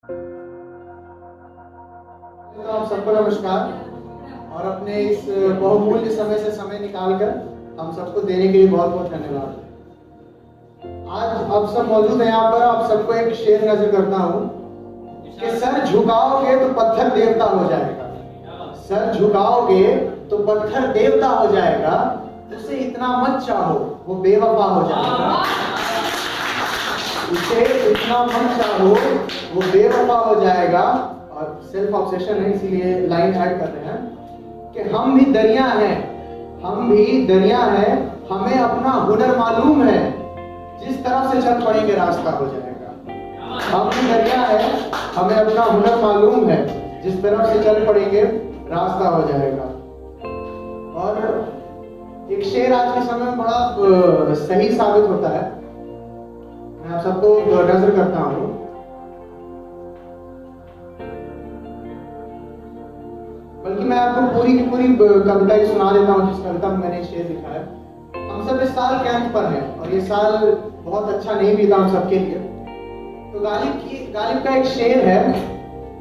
तो आप सबको नमस्कार और अपने इस बहुमूल्य समय से समय निकालकर हम सबको देने के लिए बहुत बहुत धन्यवाद। आज आप सब मौजूद हैं यहाँ पर। आप सबको एक शेर नजर करता हूँ कि सर झुकाओगे तो पत्थर देवता हो जाएगा, सर झुकाओगे तो पत्थर देवता हो जाएगा, उसे इतना मत चाहो वो बेवफा हो जाएगा, उसे इतना मत चाहो वो बेवफा हो जाएगा। और सेल्फ ऑब्सेशन है इसीलिए लाइन ऐड कर रहे हैं कि हम भी दरिया हैं, हम भी दरिया हैं, हमें अपना हुनर मालूम है, जिस तरफ से चल पड़ेंगे रास्ता हो जाएगा। हम भी दरिया हैं, हमें अपना हुनर मालूम है, जिस तरफ से चल पड़ेंगे रास्ता हो जाएगा। और एक शेर आज के समय में बड़ा सही साबित होता है। मैं आप सबको नजर करता हूँ। बल्कि मैं आपको पूरी की पूरी कविता ही सुना देता हूँ जिस कविता में मैंने शेर लिखा है। हम सब इस साल कैंप पर हैं और ये साल बहुत अच्छा नहीं बीता हम सबके लिए। तो गालिब का एक शेर है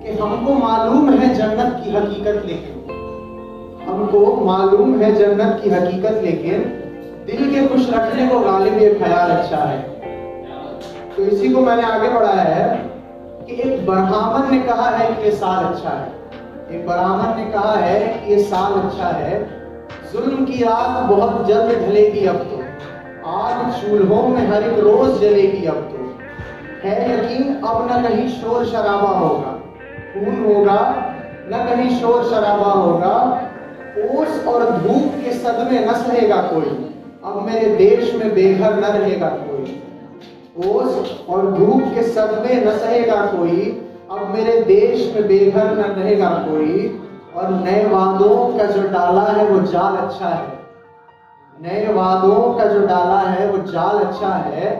कि हमको मालूम है जन्नत की हकीकत, लेकिन हमको मालूम है जन्नत की हकीकत, लेकिन दिल के खुश रखने को गालिब ये ख्याल अच्छा है। तो इसी को मैंने आगे बढ़ाया है कि एक ब्राह्मण ने कहा है कि ये साल अच्छा है, एक ब्राह्मण ने कहा है कि ये साल अच्छा है, जुल्म की आग बहुत जल्द ढलेगी अब तो, आग चूल्हों में हर एक रोज जलेगी अब तो, है यकीन अब न कहीं शोर शराबा होगा, खून होगा न कहीं शोर शराबा होगा, ओस और धूप के सदमे न सहेगा कोई, अब मेरे देश में बेघर न रहेगा कोई, ओस और धूप के सदमे न सहेगा कोई, अब मेरे देश में बेघर न रहेगा कोई। और नए वादों का जो डाला है वो जाल अच्छा है, नए वादों का जो डाला है वो जाल अच्छा है,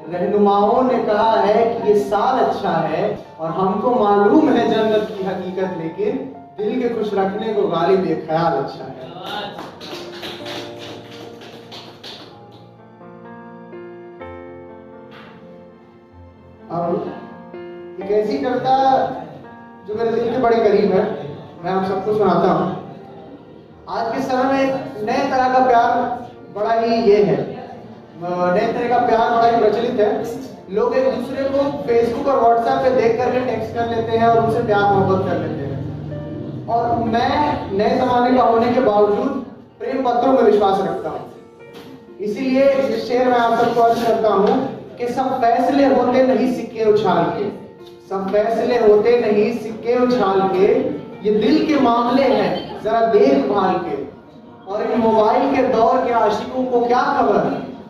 रहनुमाओं ने कहा है कि ये साल अच्छा है, और हमको मालूम है जन्नत की हकीकत, लेकिन दिल के खुश रखने को गालिब ये ख्याल अच्छा है। अब एक ऐसी कविता जो मेरे दिल के बड़े करीब है, मैं आप सबको सुनाता हूँ। आज के समय में एक नए तरह का प्यार बड़ा ही ये है, नए तरह का प्यार बड़ा ही प्रचलित है। लोग एक दूसरे को फेसबुक और व्हाट्सएप पे देख करके टेक्स्ट कर लेते हैं और उनसे प्यार मोहब्बत कर लेते हैं। और मैं नए जमाने का होने के बावजूद प्रेम पत्रों में विश्वास रखता हूँ। इसीलिए ये शेर मैं आप सबको अर्ज करता हूँ कि सब फैसले होते नहीं सिक्के उछाल के, सब फैसले होते नहीं सिक्के उछाल के, ये दिल के मामले हैं जरा देखभाल के, और इन मोबाइल के दौर के आशिकों को क्या खबर,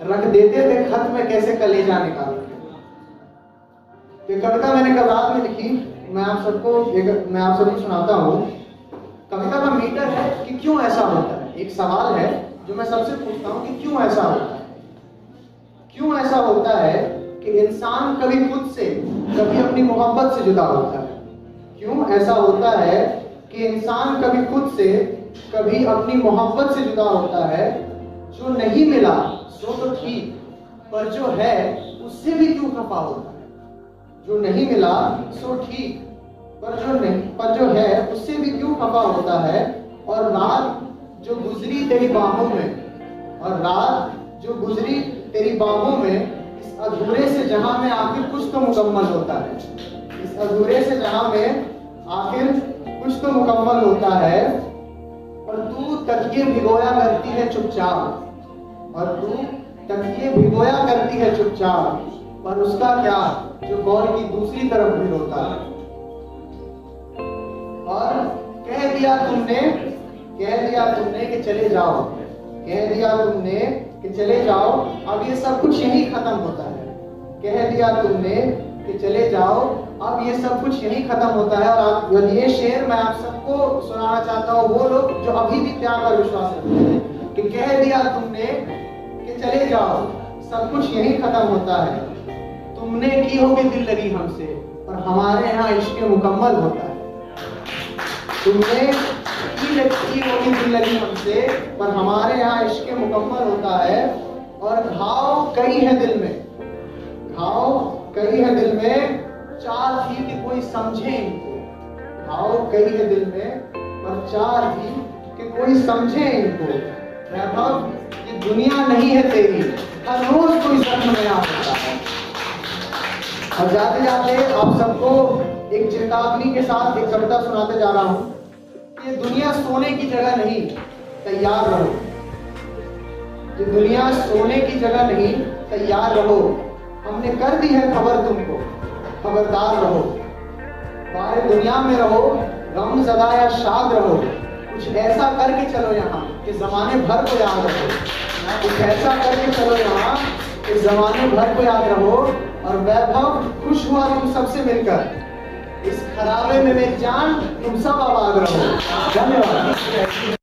रख देते थे खत में कैसे कलेजा निकाल के। ये कविता मैंने कल रात में लिखी, मैं आप सबको सुनाता हूँ। कविता का मीटर है कि क्यों ऐसा होता है। एक सवाल है जो मैं सबसे पूछता हूँ कि क्यों ऐसा होता है। क्यों ऐसा होता है कि इंसान कभी खुद से कभी अपनी मोहब्बत से जुदा होता है। क्यों ऐसा होता है कि इंसान कभी खुद से कभी अपनी मोहब्बत से जुदा होता है। जो नहीं मिला सो तो ठीक, पर जो है उससे भी क्यों खफा होता है। जो नहीं मिला सो ठीक, पर जो है उससे भी क्यों खफा होता है। और रात जो गुजरी तेरी बाहों में, और रात जो गुजरी तेरी बाहों में, इस अधूरे से जहां में आखिर कुछ तो मुकम्मल होता है। इस अधूरे से जहां में आखिर कुछ तो मुकम्मल होता है। और तू तकिए भिगोया करती है चुपचाप, और तू तकिए भिगोया करती है चुपचाप, पर उसका क्या जो कौल की दूसरी तरफ भी रोता है। और कह दिया तुमने कि चले जाओ, कह दिया तुमने कि चले जाओ, अब ये सब कुछ यही खत्म होता है। कह दिया तुमने कि चले जाओ, अब ये सब कुछ यही खत्म होता है। और ये शेर मैं आप सबको सुनाना चाहता हूँ, वो लोग जो अभी भी प्यार पर विश्वास रखते हैं, कि कह दिया तुमने कि चले जाओ, सब कुछ यही खत्म होता है। तुमने की होगी दिल लगी हमसे, पर हमारे यहाँ इश्क मुकम्मल होता है। तुमने की होगी दिल लगी हमसे, पर हमारे यहाँ इश्क मुकम्मल होता है। और घाव कई है दिल में, घाव कई है दिल में, चाह थी कि कोई समझे इनको। भाव कई है दिल में, पर चाह थी कि कोई समझे इनको। वैभव, ये दुनिया नहीं है तेरी, हर रोज कोई जख्म नया होता है। और जाते जाते आप सबको एक चेतावनी के साथ एक कविता सुनाते जा रहा हूं। ये दुनिया सोने की जगह नहीं, तैयार रहो। ये दुनिया सोने की जगह नहीं, तैयार रहो। हमने कर दी है खबर तुमको, खबरदार रहो। बाहर दुनिया में रहो, गम ज़दा या शाद रहो। कुछ ऐसा करके चलो यहाँ कि जमाने भर को याद रहो। कुछ ऐसा करके चलो यहाँ कि जमाने भर को याद रहो। और वैभव, खुश हुआ तुम सबसे मिलकर। इस खराबे में मेरी जान, तुम सब आबाद रहो। धन्यवाद।